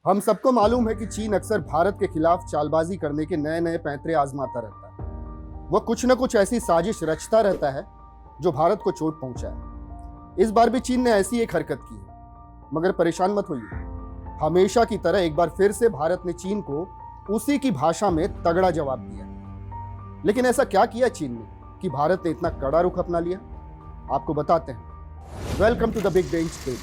हम सबको मालूम है कि चीन अक्सर भारत के खिलाफ चालबाजी करने के नए नए पैंतरे आजमाता रहता है। वह कुछ न कुछ ऐसी साजिश रचता रहता है जो भारत को चोट पहुंचाए। इस बार भी चीन ने ऐसी एक हरकत की है, मगर परेशान मत होइए। हमेशा की तरह एक बार फिर से भारत ने चीन को उसी की भाषा में तगड़ा जवाब दिया। लेकिन ऐसा क्या किया चीन ने कि भारत ने इतना कड़ा रुख अपना लिया? आपको बताते हैं। Welcome to the big bench daily.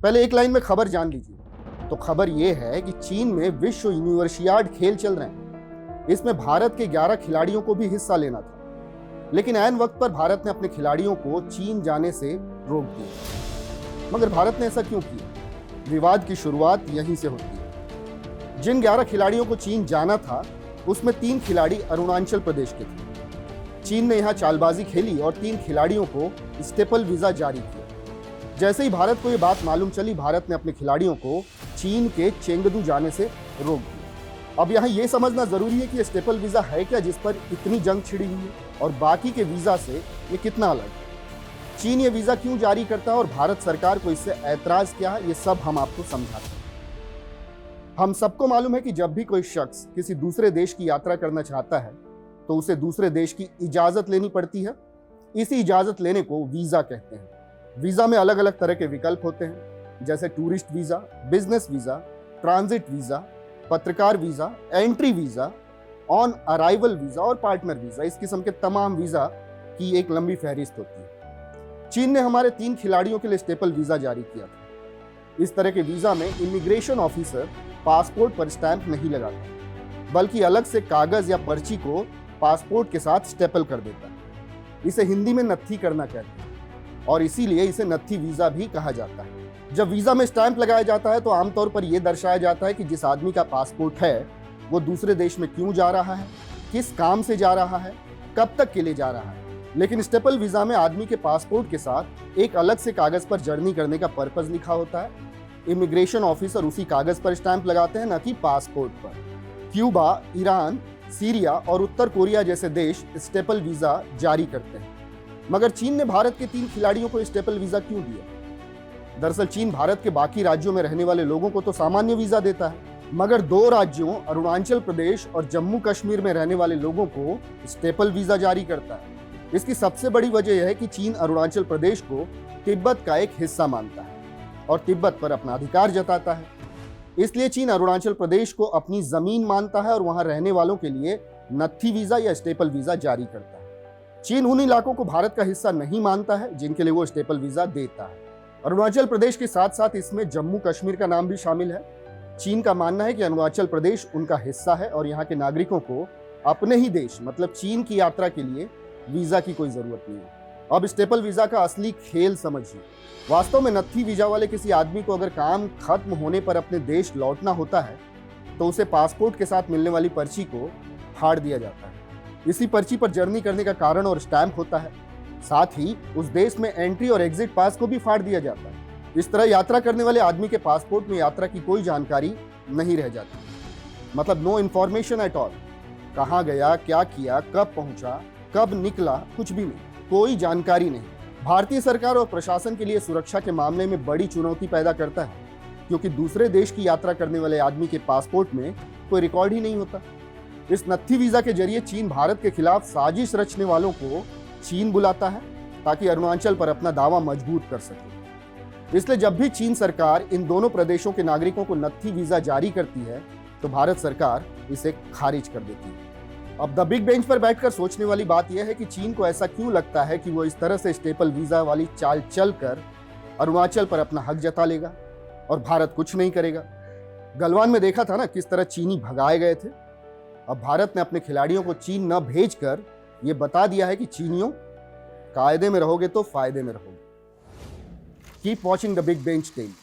पहले एक लाइन में खबर जान लीजिए। तो खबर यह है कि चीन में विश्व यूनिवर्सियाड खेल चल रहे हैं। इसमें भारत के 11 खिलाड़ियों को भी हिस्सा लेना था, लेकिन ऐन वक्त पर भारत ने अपने खिलाड़ियों को चीन जाने से रोक दिया। मगर भारत ने ऐसा क्यों किया? विवाद की शुरुआत यहीं से होती है। जिन 11 खिलाड़ियों को चीन जाना था, उसमें 3 खिलाड़ी अरुणाचल प्रदेश के थे। चीन ने यहां चालबाजी खेली और 3 खिलाड़ियों को स्टेपल वीजा जारी किया। जैसे ही भारत को यह बात मालूम चली, भारत ने अपने खिलाड़ियों को चीन के चेंगदू जाने से रोक दिया। अब यहाँ ये समझना जरूरी है कि स्टेपल वीजा है क्या जिस पर इतनी जंग छिड़ी हुई है, और बाकी के वीजा से ये कितना अलग है। चीन ये वीजा क्यों जारी करता है और भारत सरकार को इससे ऐतराज क्या है, ये सब हम आपको समझाते हैं। हम सबको मालूम है कि जब भी कोई शख्स किसी दूसरे देश की यात्रा करना चाहता है तो उसे दूसरे देश की इजाजत लेनी पड़ती है। इसी इजाजत लेने को वीजा कहते हैं। वीजा में अलग अलग तरह के विकल्प होते हैं, जैसे tourist visa, business visa, transit visa, पत्रकार visa, entry visa, on arrival visa और पार्टनर वीजा। इस किस्म के तमाम वीजा की एक लंबी फहरिस्त होती है। चीन ने हमारे 3 खिलाड़ियों के लिए स्टेपल वीजा जारी किया था। इस तरह के वीजा में इमिग्रेशन ऑफिसर पासपोर्ट पर स्टैंप नहीं लगाता, बल्कि अलग से कागज या पर्ची को पासपोर्ट के साथ स्टेपल कर देता है। इसे हिंदी में नत्थी करना कहते हैं और इसीलिए इसे नत्थी वीजा भी कहा जाता है। जब वीजा में स्टैंप लगाया जाता है तो आमतौर पर यह दर्शाया जाता है कि जिस आदमी का पासपोर्ट है वो दूसरे देश में क्यों जा रहा है, किस काम से जा रहा है, कब तक के लिए जा रहा है। लेकिन स्टेपल वीजा में आदमी के पासपोर्ट के साथ एक अलग से कागज पर जर्नी करने का पर्पस लिखा होता है। इमिग्रेशन ऑफिसर उसी कागज पर स्टैंप लगाते हैं, न कि पासपोर्ट पर। क्यूबा, ईरान, सीरिया और उत्तर कोरिया जैसे देश स्टेपल वीजा जारी करते हैं। मगर चीन ने भारत के 3 खिलाड़ियों को स्टेपल वीजा क्यों दिया? दरअसल चीन भारत के बाकी राज्यों में रहने वाले लोगों को तो सामान्य वीजा देता है, मगर 2 राज्यों अरुणाचल प्रदेश और जम्मू कश्मीर में रहने वाले लोगों को स्टेपल वीजा जारी करता है। इसकी सबसे बड़ी वजह यह है कि चीन अरुणाचल प्रदेश को तिब्बत का एक हिस्सा मानता है और तिब्बत पर अपना अधिकार जताता है। इसलिए चीन अरुणाचल प्रदेश को अपनी जमीन मानता है और वहां रहने वालों के लिए नत्थी वीजा या स्टेपल वीजा जारी करता है। चीन उन इलाकों को भारत का हिस्सा नहीं मानता है जिनके लिए वो स्टेपल वीजा देता है। अरुणाचल प्रदेश के साथ साथ इसमें जम्मू कश्मीर का नाम भी शामिल है। चीन का मानना है कि अरुणाचल प्रदेश उनका हिस्सा है और यहाँ के नागरिकों को अपने ही देश मतलब चीन की यात्रा के लिए वीजा की कोई जरूरत नहीं है। अब स्टेपल वीजा का असली खेल समझिए। वास्तव में नत्थी वीजा वाले किसी आदमी को अगर काम खत्म होने पर अपने देश लौटना होता है तो उसे पासपोर्ट के साथ मिलने वाली पर्ची को फाड़ दिया जाता है। इसी पर्ची पर जर्नी करने का कारण और स्टैंप होता है। साथ ही उस देश में एंट्री और एग्जिट पास को भी फाड़ दिया जाता है। इस तरह यात्रा करने वाले आदमी के पासपोर्ट में यात्रा की कोई जानकारी नहीं रह जाती, मतलब नो इन्फॉर्मेशन एट ऑल। कहाँ गया, क्या किया, कब पहुंचा, कब निकला, कुछ भी नहीं, कोई जानकारी नहीं। भारतीय सरकार और प्रशासन के लिए सुरक्षा के मामले में बड़ी चुनौती पैदा करता है, क्योंकि दूसरे देश की यात्रा करने वाले आदमी के पासपोर्ट में कोई रिकॉर्ड ही नहीं होता। इस नत्थी वीजा के जरिए चीन भारत के खिलाफ साजिश रचने वालों को चीन बुलाता है ताकि अरुणाचल पर अपना दावा मजबूत कर सके। इसलिए जब भी चीन सरकार इन दोनों प्रदेशों के नागरिकों को नत्थी वीजा जारी करती है तो भारत सरकार इसे खारिज कर देती है। अब द बिग बेंच पर बैठकर सोचने वाली बात यह है कि चीन को ऐसा क्यों लगता है कि वो इस तरह से स्टेपल वीजा वाली चाल चलकर अरुणाचल पर अपना हक जता लेगा और भारत कुछ नहीं करेगा। गलवान में देखा था ना किस तरह चीनी भगाए गए थे। अब भारत ने अपने खिलाड़ियों को चीन न भेजकर यह बता दिया है कि चीनियों, कायदे में रहोगे तो फायदे में रहोगे। Keep watching the big bench daily.